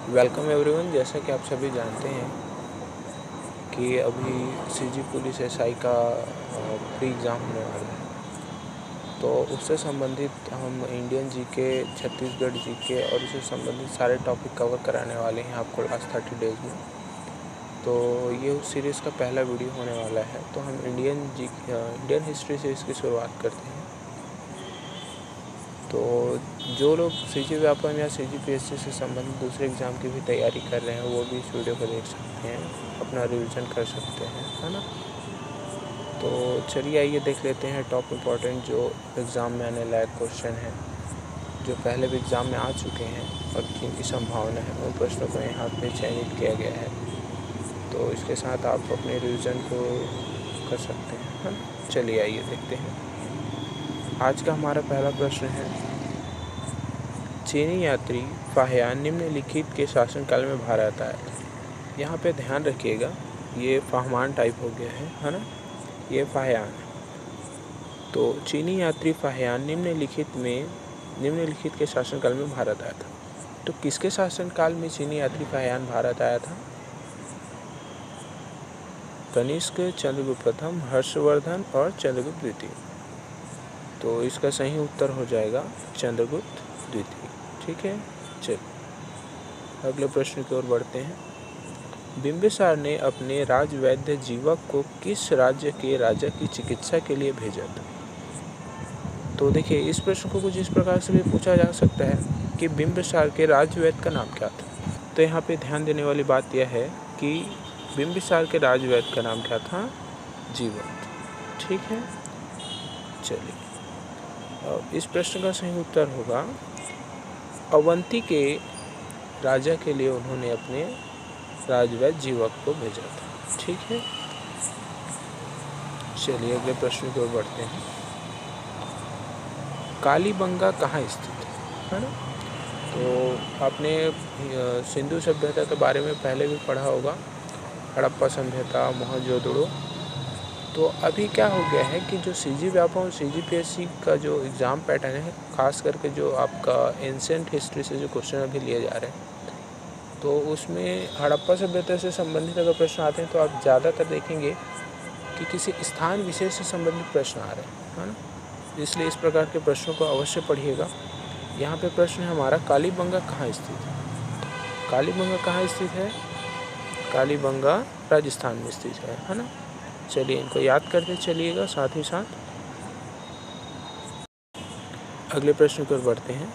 Welcome everyone. जैसा कि आप सभी जानते हैं कि अभी सीजी पुलिस एसआई का प्री एग्ज़ाम होने वाला है, तो उससे संबंधित हम इंडियन जीके, छत्तीसगढ़ जीके और उससे संबंधित सारे टॉपिक कवर कराने वाले हैं आपको लास्ट 30 डेज़ में। तो ये उस सीरीज़ का पहला वीडियो होने वाला है। तो हम इंडियन हिस्ट्री से इसकी शुरुआत करते हैं। तो जो लोग सीजी व्यापम या सीजीपीएससी से संबंधित दूसरे एग्ज़ाम की भी तैयारी कर रहे हैं, वो भी इस वीडियो को देख सकते हैं, अपना रिवीजन कर सकते हैं, है ना। तो चलिए आइए देख लेते हैं टॉप इम्पॉर्टेंट जो एग्ज़ाम में आने लायक क्वेश्चन हैं, जो पहले भी एग्ज़ाम में आ चुके हैं और जिनकी संभावना है, उन प्रश्नों को यहाँ पे चयनित किया गया है। तो इसके साथ आप अपने रिवीजन को कर सकते हैं, है ना। चलिए आइए देखते हैं। आज का हमारा पहला प्रश्न है, चीनी यात्री फाहियान निम्नलिखित के शासनकाल में भारत आया था। यहाँ पे ध्यान रखिएगा, ये फाहमान टाइप हो गया है ना, ये फाहियान। तो चीनी यात्री फाहियान निम्नलिखित के शासनकाल में भारत आया था। तो किसके शासनकाल में चीनी यात्री फाहियान भारत आया था? कनिष्क, चंद्रगुप्त प्रथम, हर्षवर्धन और चंद्रगुप्त द्वितीय। तो इसका सही उत्तर हो जाएगा चंद्रगुप्त द्वितीय। ठीक है, चलिए अगले प्रश्न की ओर बढ़ते हैं। बिंबिसार ने अपने राजवैद्य जीवक को किस राज्य के राजा की चिकित्सा के लिए भेजा था? तो देखिए, इस प्रश्न को कुछ इस प्रकार से भी पूछा जा सकता है कि बिंबिसार के राजवैद्य का नाम क्या था। तो यहाँ पे ध्यान देने वाली बात यह है कि बिंबिसार के राजवैद्य का नाम क्या था? जीवक। ठीक है, चलिए इस प्रश्न का सही उत्तर होगा अवंती के राजा के लिए उन्होंने अपने राजवैद्य जीवक को भेजा था। ठीक है, चलिए अगले प्रश्न की ओर बढ़ते हैं। कालीबंगा कहाँ स्थित है ना। तो आपने सिंधु सभ्यता के बारे में पहले भी पढ़ा होगा, हड़प्पा सभ्यता, मोहनजोदड़ो। तो अभी क्या हो गया है कि जो सीजी व्यापम और सीजीपीएससी का जो एग्ज़ाम पैटर्न है, ख़ास करके जो आपका एंशिएंट हिस्ट्री से जो क्वेश्चन अभी लिए जा रहे हैं, तो उसमें हड़प्पा सभ्यता से संबंधित अगर प्रश्न आते हैं तो आप ज़्यादातर देखेंगे कि किसी स्थान विशेष से संबंधित प्रश्न आ रहे हैं, है ना। इसलिए इस प्रकार के प्रश्नों को अवश्य पढ़िएगा। यहाँ पे प्रश्न है हमारा, कालीबंगा कहाँ स्थित है? कालीबंगा कहाँ स्थित है? कालीबंगा राजस्थान में स्थित है ना। चलिए इनको याद करते चलिएगा साथ ही साथ। अगले प्रश्न पर बढ़ते हैं।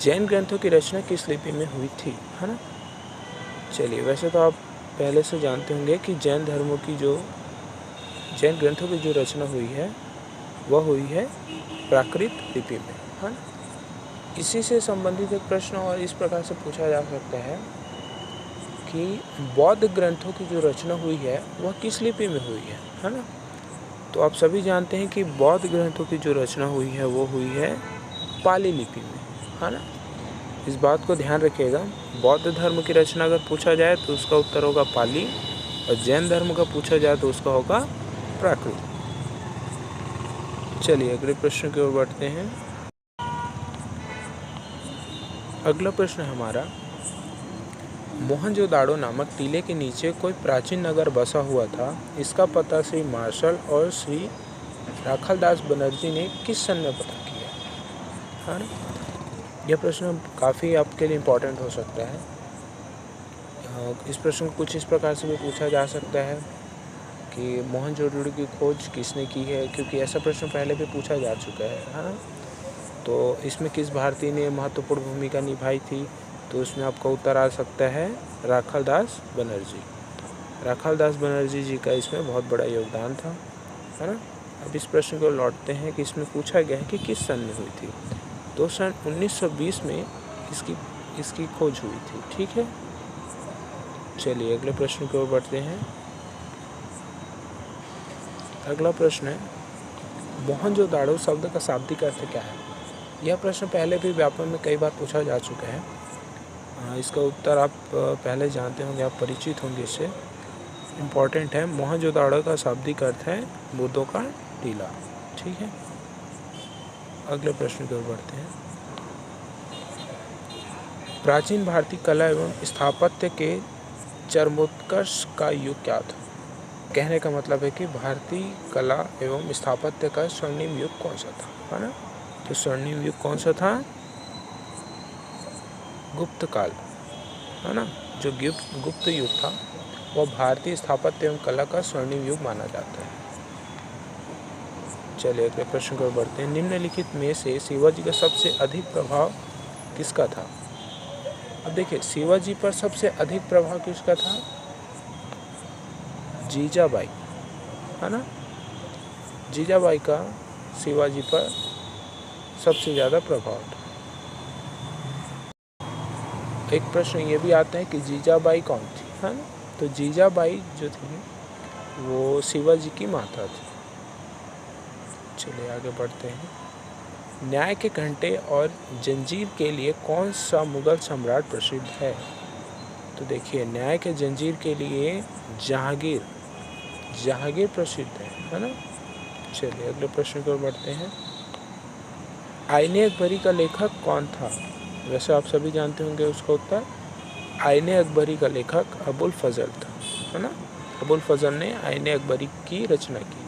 जैन ग्रंथों की रचना किस लिपि में हुई थी, है ना। चलिए, वैसे तो आप पहले से जानते होंगे कि जैन ग्रंथों की जो रचना हुई है वह हुई है प्राकृत लिपि में, है ना। इसी से संबंधित एक प्रश्न और इस प्रकार से पूछा जा सकता है कि बौद्ध ग्रंथों की जो रचना हुई है वह किस लिपि में हुई है ना। तो आप सभी जानते हैं कि बौद्ध ग्रंथों की जो रचना हुई है वो हुई है पाली लिपि में, है ना। इस बात को ध्यान रखिएगा, बौद्ध धर्म की रचना अगर पूछा जाए तो उसका उत्तर होगा पाली, और जैन धर्म का पूछा जाए तो उसका होगा प्राकृत। चलिए अगले प्रश्न की ओर बढ़ते हैं। अगला प्रश्न है हमारा, मोहनजोदाड़ो नामक टीले के नीचे कोई प्राचीन नगर बसा हुआ था, इसका पता श्री मार्शल और श्री राखालदास बनर्जी ने किस सन में पता किया, है ना। यह प्रश्न काफ़ी आपके लिए इम्पोर्टेंट हो सकता है। इस प्रश्न को कुछ इस प्रकार से भी पूछा जा सकता है कि मोहनजोदड़ो की खोज किसने की है, क्योंकि ऐसा प्रश्न पहले भी पूछा जा चुका है ना। तो इसमें किस भारतीय ने महत्वपूर्ण भूमिका निभाई थी, तो उसमें आपका उत्तर आ सकता है राखालदास बनर्जी। राखालदास बनर्जी जी का इसमें बहुत बड़ा योगदान था, है ना। अब इस प्रश्न को लौटते हैं कि इसमें पूछा गया है कि किस सन में हुई थी। तो सन 1920 में इसकी खोज हुई थी। ठीक है, चलिए अगले प्रश्न की ओर बढ़ते हैं। अगला प्रश्न है, मोहनजोदाड़ो शब्द का शाब्दिक अर्थ क्या है? यह प्रश्न पहले भी व्यापम में कई बार पूछा जा चुका है। इसका उत्तर आप पहले जानते होंगे, आप परिचित होंगे इससे। इम्पॉर्टेंट है, मोहनजोदाड़ो का शाब्दिक अर्थ है मुर्दों का टीला। ठीक है, अगले प्रश्न की ओर बढ़ते हैं। प्राचीन भारतीय कला एवं स्थापत्य के चरमोत्कर्ष का युग क्या था? कहने का मतलब है कि भारतीय कला एवं स्थापत्य का स्वर्णिम युग कौन सा था, है ना? तो स्वर्णिम युग कौन सा था? गुप्त काल, है ना? जो गुप्त युग था वह भारतीय स्थापत्य एवं कला का स्वर्णिम युग माना जाता है। चलिए अगले प्रश्न को बढ़ते हैं। निम्नलिखित में से शिवाजी का सबसे अधिक प्रभाव किसका था? अब देखिए, शिवाजी पर सबसे अधिक प्रभाव किसका था? जीजाबाई, है ना? जीजाबाई का शिवाजी पर सबसे ज़्यादा प्रभाव था। एक प्रश्न ये भी आता है कि जीजाबाई कौन थी, है ना? तो जीजाबाई जो थी वो शिवाजी की माता थी। चलिए आगे बढ़ते हैं। न्याय के घंटे और जंजीर के लिए कौन सा मुगल सम्राट प्रसिद्ध है? तो देखिए, न्याय के जंजीर के लिए जहांगीर प्रसिद्ध है ना? चलिए अगले प्रश्न की ओर बढ़ते हैं। आईने अकबरी का लेखक कौन था? वैसे आप सभी जानते होंगे उसका उत्तर। आईने अकबरी का लेखक अबुल फजल था, है ना? अबुल फजल ने आईने अकबरी की रचना की थी।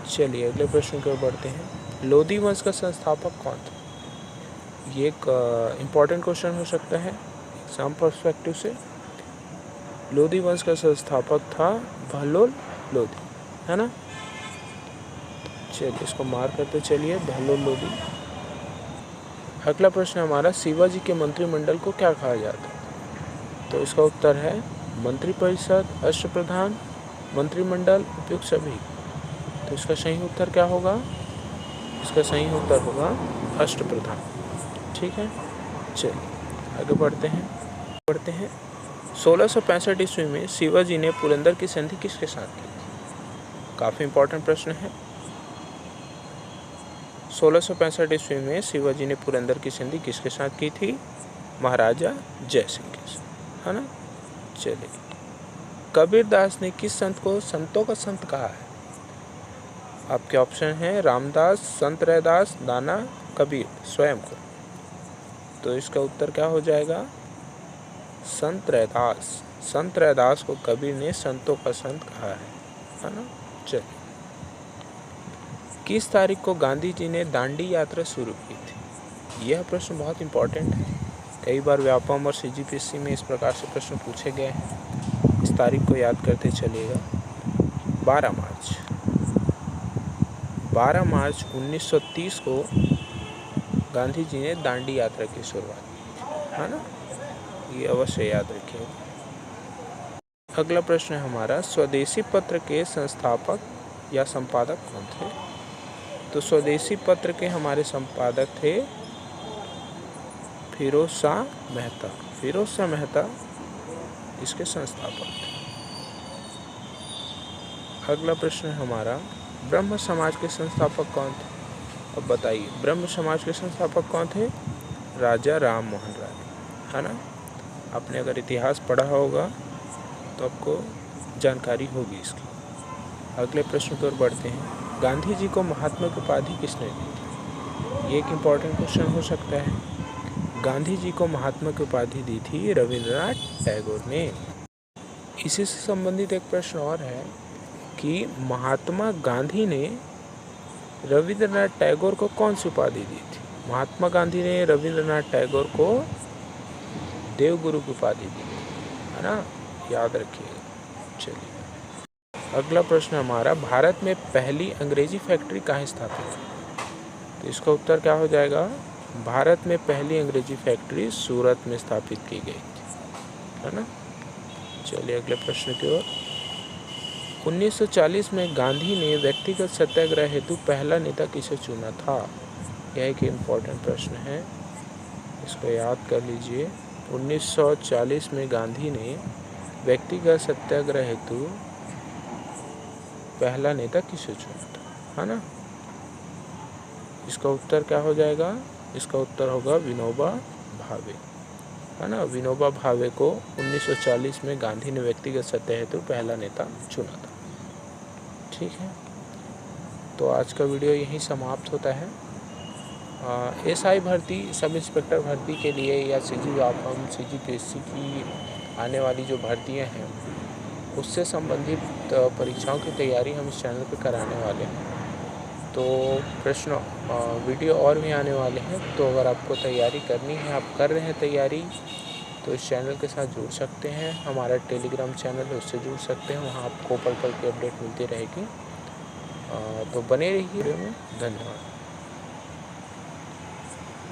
चलिए अगले प्रश्न की ओर बढ़ते हैं। लोधी वंश का संस्थापक कौन था? ये एक इम्पॉर्टेंट क्वेश्चन हो सकता है एग्जाम पर्सपेक्टिव से। लोधी वंश का संस्थापक था बहलोल लोधी, है ना? चलिए इसको मार करते चलिए, बहलोल लोधी। अगला प्रश्न हमारा, शिवाजी के मंत्रिमंडल को क्या कहा जाता है? तो इसका उत्तर है मंत्रिपरिषद, अष्टप्रधान, मंत्रिमंडल, उपयुक्त सभी। तो इसका सही उत्तर क्या होगा? इसका सही उत्तर होगा अष्टप्रधान। ठीक है, चलिए आगे बढ़ते हैं। 1665 ईस्वी में शिवाजी ने पुरंदर की संधि किसके साथ की थी? काफ़ी इंपॉर्टेंट प्रश्न है। 1665 ईस्वी में शिवाजी ने पुरंदर की संधि किसके साथ की थी? महाराजा जय सिंह के साथ, है ना? चलिए, कबीरदास ने किस संत को संतों का संत कहा है? आपके ऑप्शन हैं रामदास, संत रैदास, दाना, कबीर स्वयं को। तो इसका उत्तर क्या हो जाएगा? संत रैदास। संत रैदास को कबीर ने संतों का संत कहा है ना? चलिए, किस तारीख को गांधी जी ने दांडी यात्रा शुरू की थी? यह प्रश्न बहुत इंपॉर्टेंट है। कई बार व्यापम और CGPSC में इस प्रकार से प्रश्न पूछे गए हैं। इस तारीख को याद करते चलिएगा। 12 मार्च 1930 को गांधी जी ने दांडी यात्रा की शुरुआत की, है ना? ये अवश्य याद रखिएगा। अगला प्रश्न है हमारा, स्वदेशी पत्र के संस्थापक या संपादक कौन थे? तो स्वदेशी पत्र के हमारे संपादक थे फिरोज शाह मेहता। फिरोज शाह मेहता इसके संस्थापक थे। अगला प्रश्न है हमारा, ब्रह्म समाज के संस्थापक कौन थे? अब बताइए, ब्रह्म समाज के संस्थापक कौन थे? राजा राम मोहन राय, है ना? आपने अगर इतिहास पढ़ा होगा तो आपको जानकारी होगी इसकी। अगले प्रश्न की ओर बढ़ते हैं। गांधी जी को महात्मा की उपाधि किसने दी थी? ये एक इम्पॉर्टेंट क्वेश्चन हो सकता है। गांधी जी को महात्मा की उपाधि दी थी रविंद्रनाथ टैगोर ने। इसी से संबंधित एक प्रश्न और है कि महात्मा गांधी ने रविंद्रनाथ टैगोर को कौन सी उपाधि दी थी? महात्मा गांधी ने रविंद्रनाथ टैगोर को देवगुरु की उपाधि दी थी, है ना? याद रखिएगा। चलिए अगला प्रश्न हमारा, भारत में पहली अंग्रेजी फैक्ट्री कहाँ स्थापित हुई? तो इसका उत्तर क्या हो जाएगा? भारत में पहली अंग्रेजी फैक्ट्री सूरत में स्थापित की गई थी, है ना? चलिए अगले प्रश्न की ओर। 1940 में गांधी ने व्यक्तिगत सत्याग्रह हेतु पहला नेता किसे चुना था? यह एक इम्पॉर्टेंट प्रश्न है, इसको याद कर लीजिए। 1940 में गांधी ने व्यक्तिगत सत्याग्रह हेतु पहला नेता किसे चुना था, है ना? इसका उत्तर क्या हो जाएगा? इसका उत्तर होगा विनोबा भावे, है ना? विनोबा भावे को 1940 में गांधी ने व्यक्तिगत सत्या हेतु पहला नेता चुना था। ठीक है, तो आज का वीडियो यहीं समाप्त होता है। एसआई भर्ती, सब इंस्पेक्टर भर्ती के लिए या CGWAPM, CGPSC की आने वाली जो भर्तियां हैं उससे संबंधित परीक्षाओं की तैयारी हम इस चैनल पर कराने वाले हैं। तो प्रश्न वीडियो और भी आने वाले हैं, तो अगर आपको तैयारी करनी है, आप कर रहे हैं तैयारी, तो इस चैनल के साथ जुड़ सकते हैं। हमारा टेलीग्राम चैनल है, उससे जुड़ सकते हैं, वहाँ आपको पल पल की अपडेट मिलती रहेगी। तो बने रहिए वीडियो में। धन्यवाद।